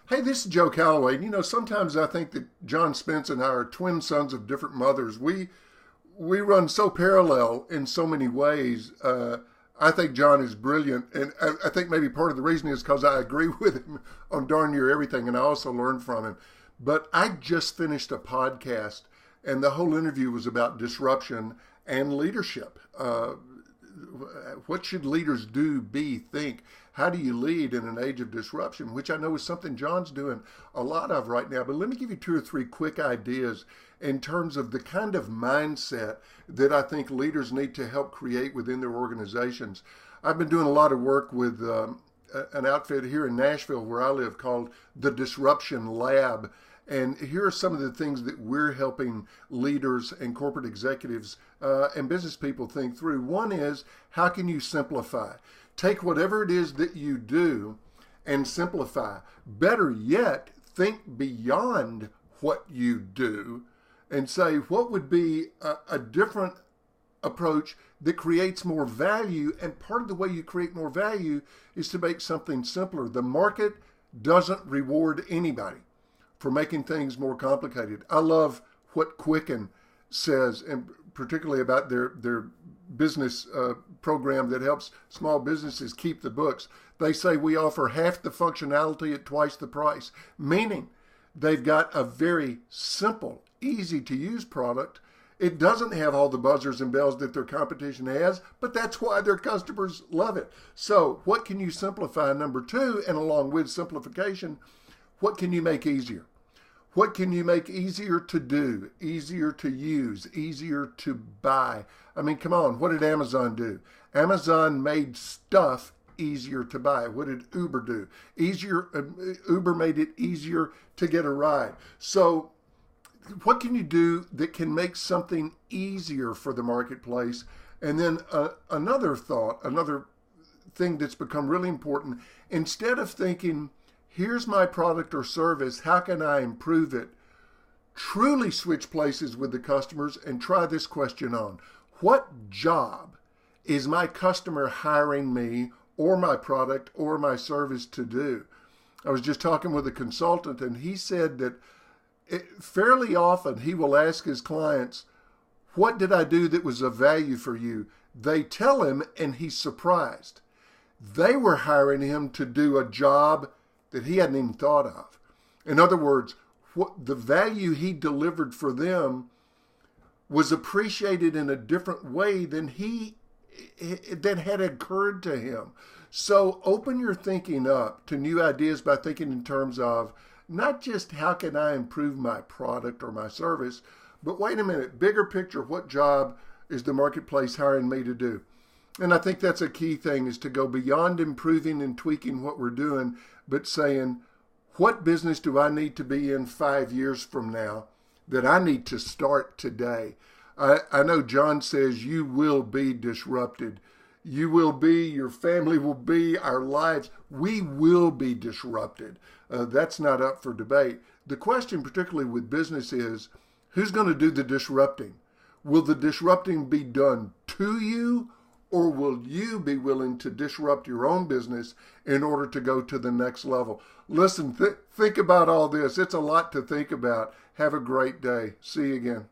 Hey, this is Joe Calloway. You know, sometimes I think that John Spence and I are twin sons of different mothers. We run so parallel in so many ways. I think John is brilliant, and I think maybe part of the reason is because I agree with him on darn near everything, and I also learn from him. But I just finished a podcast, and the whole interview was about disruption and leadership. What should leaders do, be, think? How do you lead in an age of disruption, which I know is something John's doing a lot of right now. But let me give you two or three quick ideas in terms of the kind of mindset that I think leaders need to help create within their organizations. I've been doing a lot of work with an outfit here in Nashville where I live called the Disruption Lab. And here are some of the things that we're helping leaders and corporate executives and business people think through. One is, how can you simplify? Take whatever it is that you do and simplify. Better yet, think beyond what you do and say, what would be a different approach that creates more value? And part of the way you create more value is to make something simpler. The market doesn't reward anybody for making things more complicated. I love what Quicken says, and particularly about their business program that helps small businesses keep the books. They say we offer half the functionality at twice the price, meaning they've got a very simple, easy to use product. It doesn't have all the buzzers and bells that their competition has, but that's why their customers love it. So what can you simplify? Number two, and along with simplification, what can you make easier? What can you make easier to do, easier to use, easier to buy? I mean, come on, what did Amazon do? Amazon made stuff easier to buy. What did Uber do? Uber made it easier to get a ride. So what can you do that can make something easier for the marketplace? And then another thing that's become really important, instead of thinking, here's my product or service, how can I improve it? Truly switch places with the customers and try this question on. What job is my customer hiring me or my product or my service to do? I was just talking with a consultant, and he said that fairly often he will ask his clients, what did I do that was of value for you? They tell him, and he's surprised. They were hiring him to do a job that he hadn't even thought of. In other words, what the value he delivered for them was appreciated in a different way than that had occurred to him. So open your thinking up to new ideas by thinking in terms of not just how can I improve my product or my service, but wait a minute, bigger picture, what job is the marketplace hiring me to do? And I think that's a key thing, is to go beyond improving and tweaking what we're doing, but saying, what business do I need to be in 5 years from now that I need to start today? I know John says you will be disrupted. You will be, your family will be, our lives, we will be disrupted. That's not up for debate. The question, particularly with business, is who's going to do the disrupting? Will the disrupting be done to you, or will you be willing to disrupt your own business in order to go to the next level? Listen, think about all this. It's a lot to think about. Have a great day. See you again.